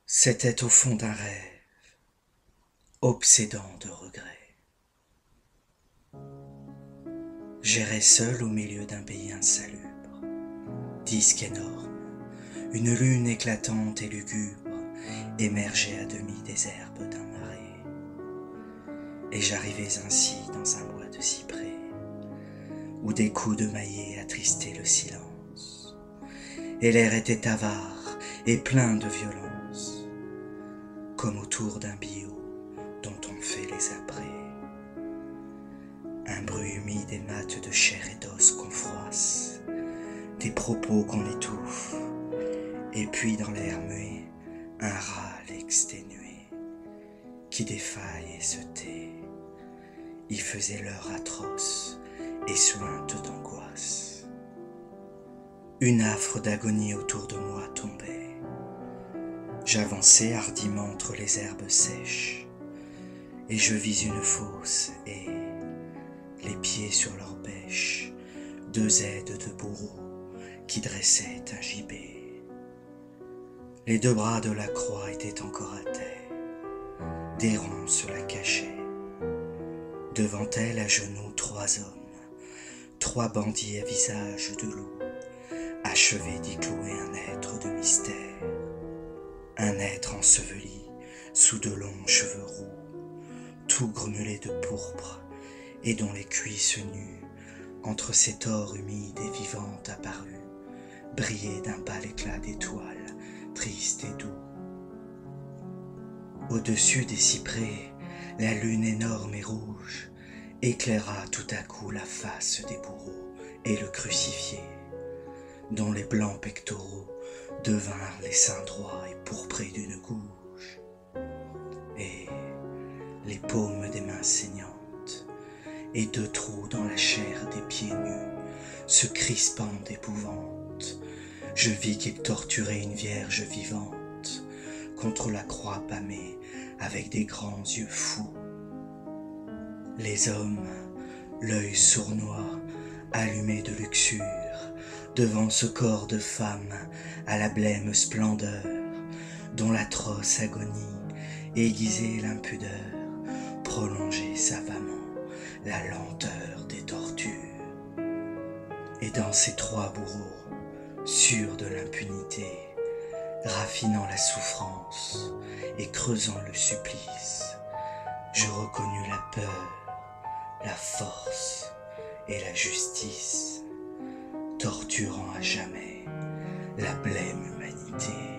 C'était au fond d'un rêve, obsédant de regrets. J'errais seul au milieu d'un pays insalubre, disque énorme, une lune éclatante et lugubre émergeait à demi des herbes d'un marais. Et j'arrivais ainsi dans un bois de cyprès, où des coups de maillet attristaient le silence, et l'air était avare et plein de violence, comme autour d'un billot dont on fait les apprêts. Un bruit humide et mat de chair et d'os qu'on froisse, des propos qu'on étouffe, et puis dans l'air muet, un râle exténué, qui défaille et se tait. Il faisait l'heure atroce et suinte d'angoisse. Une affre d'agonie autour de moi tombait. J'avançais hardiment entre les herbes sèches, et je vis une fosse et, les pieds sur leurs bêches, deux aides de bourreaux qui dressaient un gibet. Les deux bras de la croix étaient encore à terre, des ronces la cachaient. Devant elle, à genoux, trois hommes, trois bandits à visage de loup, achevaient d'y clouer un être de mystère, un être enseveli sous de longs cheveux roux, tout grummelé de pourpre, et dont les cuisses nues, entre ses tors humides et vivantes apparues, brillaient d'un pâle éclat d'étoiles, triste et doux. Au-dessus des cyprès, la lune énorme et rouge éclaira tout à coup la face des bourreaux et le crucifié, dont les blancs pectoraux devinrent les seins droits et pourprés d'une gouge, et les paumes des mains saignantes, et deux trous dans la chair des pieds nus, se crispant d'épouvante, je vis qu'il torturait une vierge vivante contre la croix pâmée avec des grands yeux fous. Les hommes, l'œil sournois, allumé de luxure, devant ce corps de femme à la blême splendeur, dont l'atroce agonie aiguisait l'impudeur, prolongeait savamment la lenteur des tortures. Et dans ces trois bourreaux, sûrs de l'impunité, raffinant la souffrance et creusant le supplice, je reconnus la peur, la force et la justice, torturant à jamais la blême humanité.